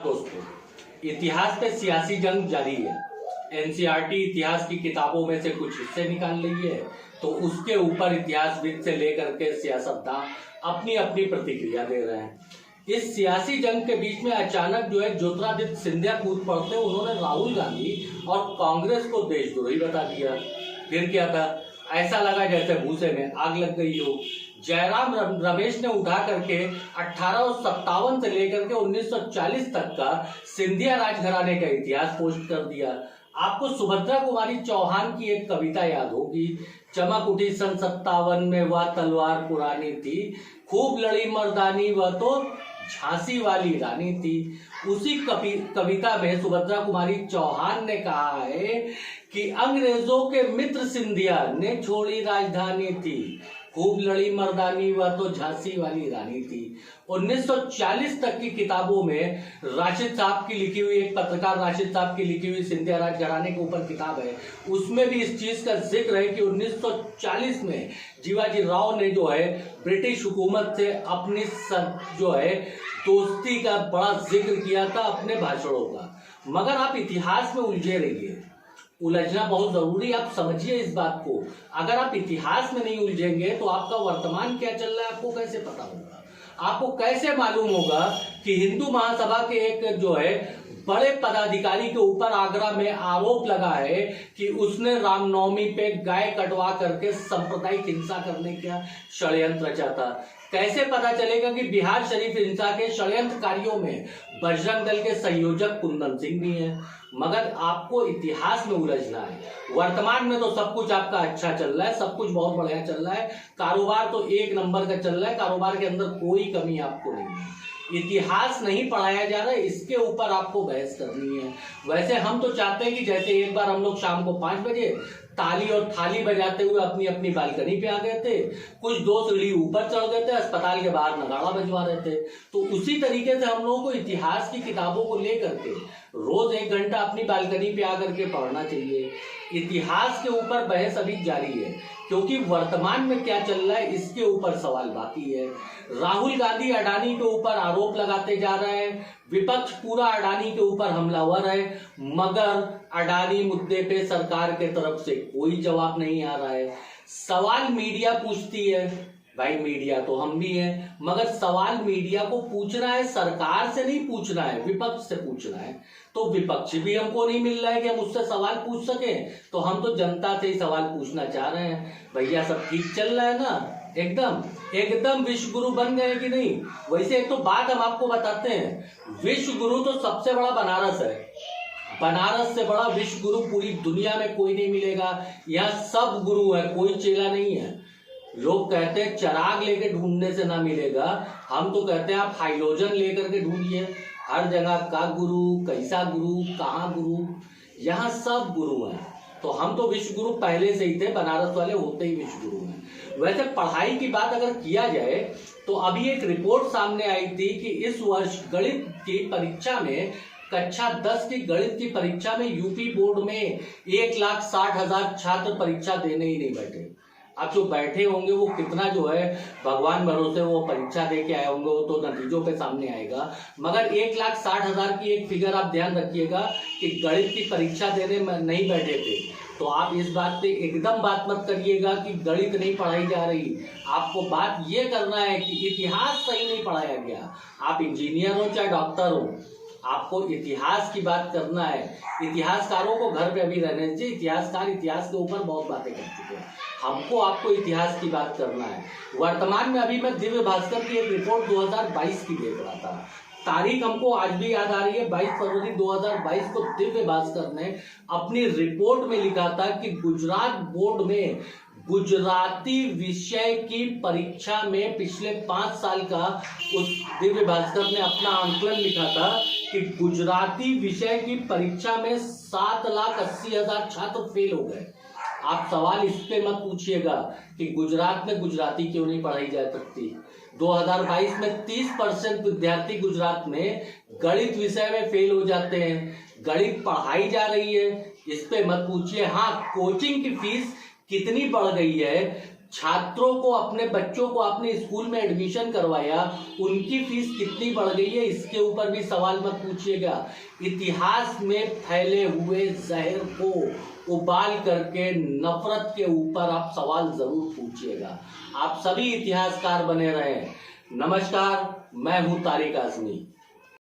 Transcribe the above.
दोस्तों, इतिहास पे सियासी जंग जारी है। एनसीईआरटी इतिहास की किताबों में से कुछ हिस्से निकाल रही है, तो उसके ऊपर इतिहासविद से लेकर के सियासतदान अपनी अपनी प्रतिक्रिया दे रहे हैं। इस सियासी जंग के बीच में अचानक जो है ज्योतिरादित्य सिंधिया कूद पड़ते, उन्होंने राहुल गांधी और कांग्रेस को देशद्रोही बता दिया। फिर क्या था, ऐसा लगा जैसे भूसे में आग लग गई हो। जयराम रमेश ने उठा करके 1857 से लेकर के 1940 तक का सिंधिया राजघराने का इतिहास पोस्ट कर दिया। आपको सुभद्रा कुमारी चौहान की एक कविता याद होगी, चमक उठी सन 57 में वह तलवार पुरानी थी, खूब लड़ी मर्दानी वह तो झांसी वाली रानी थी। उसी कविता में सुभद्रा कुमारी चौहान ने कहा है कि अंग्रेजों के मित्र सिंधिया ने छोड़ी राजधानी थी, खूब लड़ी मर्दानी वह तो झांसी वाली रानी थी। 1940 तक की किताबों में राशिद साहब की लिखी हुई, एक पत्रकार राशिद साहब की लिखी हुई सिंधिया राजघराने के ऊपर किताब है, उसमें भी इस चीज का जिक्र है कि 1940 में जीवाजी राव ने जो है ब्रिटिश हुकूमत से अपनी जो है दोस्ती का बड़ा जिक्र किया था अपने भाषणों का। मगर आप इतिहास में उलझे रहिए, उलझना बहुत जरूरी, आप समझिए इस बात को। अगर आप इतिहास में नहीं उलझेंगे तो आपका वर्तमान क्या चल रहा है आपको कैसे पता होगा? आपको कैसे मालूम होगा कि हिंदू महासभा के एक जो है बड़े पदाधिकारी के ऊपर आगरा में आरोप लगा है कि उसने रामनवमी पे गाय कटवा करके सांप्रदायिक हिंसा करने का षड्यंत्र रचा था? कैसे पता चलेगा कि बिहार शरीफ हिंसा के षड्यंत्रकारियों में बजरंग दल के संयोजक कुंदन सिंह भी हैं? मगर आपको इतिहास में उलझना है। वर्तमान में तो सब कुछ आपका अच्छा चल रहा है, सब कुछ बहुत बढ़िया चल रहा है, कारोबार तो एक नंबर का चल रहा है, कारोबार के अंदर कोई कमी आपको नहीं है। इतिहास नहीं पढ़ाया जा रहा है, इसके ऊपर आपको बहस करनी है। वैसे हम तो चाहते हैं कि जैसे एक बार हम लोग शाम को 5 बजे ताली और थाली बजाते हुए अपनी अपनी बालकनी पे आ गए थे, कुछ 2 सीढ़ी ऊपर चढ़ गए थे, अस्पताल के बाहर नगाड़ा बजवा रहे थे, तो उसी तरीके से हम लोगों को इतिहास की किताबों को लेकर के रोज 1 घंटा अपनी बालकनी पे आकर के पढ़ना चाहिए। इतिहास के ऊपर बहस अभी जारी है, क्योंकि वर्तमान में क्या चल रहा है इसके ऊपर सवाल बाकी है। राहुल गांधी अडानी के ऊपर आरोप लगाते जा रहे हैं, विपक्ष पूरा अडानी के ऊपर हमलावर है, मगर अडानी मुद्दे पे सरकार के तरफ से कोई जवाब नहीं आ रहा है। सवाल मीडिया पूछती है, भाई मीडिया तो हम भी हैं, मगर सवाल मीडिया को पूछना है, सरकार से नहीं पूछना है, विपक्ष से पूछना है। तो विपक्ष भी हमको नहीं मिल रहा है कि हम उससे सवाल पूछ सकें, तो हम तो जनता से ही सवाल पूछना चाह रहे हैं। भैया सब ठीक चल रहा है ना? एकदम विश्व गुरु बन गए कि नहीं? वैसे एक तो बात हम आपको बताते हैं, विश्व गुरु तो सबसे बड़ा बनारस है, बनारस से बड़ा विश्व गुरु पूरी दुनिया में कोई नहीं मिलेगा। यहाँ सब गुरु है, कोई चेला नहीं है। लोग कहते हैं चिराग लेके ढूंढने से ना मिलेगा, हम तो कहते हैं आप हाइड्रोजन लेकर के ढूंढिए। हर जगह का गुरु, कैसा गुरु, कहाँ गुरु, यहाँ सब गुरु हैं। तो हम तो विश्व गुरु पहले से ही थे, बनारस वाले होते ही विश्व गुरु हैं। वैसे पढ़ाई की बात अगर किया जाए तो अभी एक रिपोर्ट सामने आई थी कि इस वर्ष गणित की परीक्षा में, कक्षा 10 की गणित की परीक्षा में यूपी बोर्ड में 1,60,000 छात्र परीक्षा देने ही नहीं बैठे। अब जो बैठे होंगे वो कितना जो है भगवान भरोसे वो परीक्षा दे के आए होंगे, वो तो नतीजों पे सामने आएगा। मगर 1,60,000 की एक फिगर आप ध्यान रखिएगा कि गणित की परीक्षा देने में नहीं बैठे थे। तो आप इस बात पे एकदम बात मत करिएगा कि गणित नहीं पढ़ाई जा रही। आपको बात ये करना है कि इतिहास सही नहीं पढ़ाया गया। आप इंजीनियर हो चाहे डॉक्टर हो, आपको इतिहास की बात करना है। इतिहासकारों को घर पे अभी रहने चाहिए, इतिहासकार इतिहास के ऊपर बहुत बातें कर चुके हैं, हमको आपको इतिहास की बात करना है। वर्तमान में अभी मैं दिव्य भास्कर की एक रिपोर्ट 2022 की देख रहा था, तारीख हमको आज भी याद आ रही है, 22 फरवरी 2022 को दिव्य भास्कर ने अपनी रिपोर्ट में लिखा था कि गुजरात बोर्ड में गुजराती विषय की परीक्षा में पिछले 5 साल का, उस दिव्य भास्कर ने अपना आंकलन लिखा था कि गुजराती विषय की परीक्षा में 7,80,000 छात्र फेल हो गए। आप सवाल इस पे मत पूछिएगा कि गुजरात में गुजराती क्यों नहीं पढ़ाई जा सकती। 2022 में 30% विद्यार्थी गुजरात में गणित विषय में फेल हो जाते हैं। गणित पढ़ाई जा रही है, इस पे मत पूछिए। हाँ, कोचिंग की फीस कितनी बढ़ गई है, छात्रों को, अपने बच्चों को अपने स्कूल में एडमिशन करवाया, उनकी फीस कितनी बढ़ गई है, इसके ऊपर भी सवाल मत पूछिएगा। इतिहास में फैले हुए जहर को उबाल करके नफरत के ऊपर आप सवाल जरूर पूछिएगा। आप सभी इतिहासकार बने रहें। नमस्कार, मैं हूं तारिक आजमी।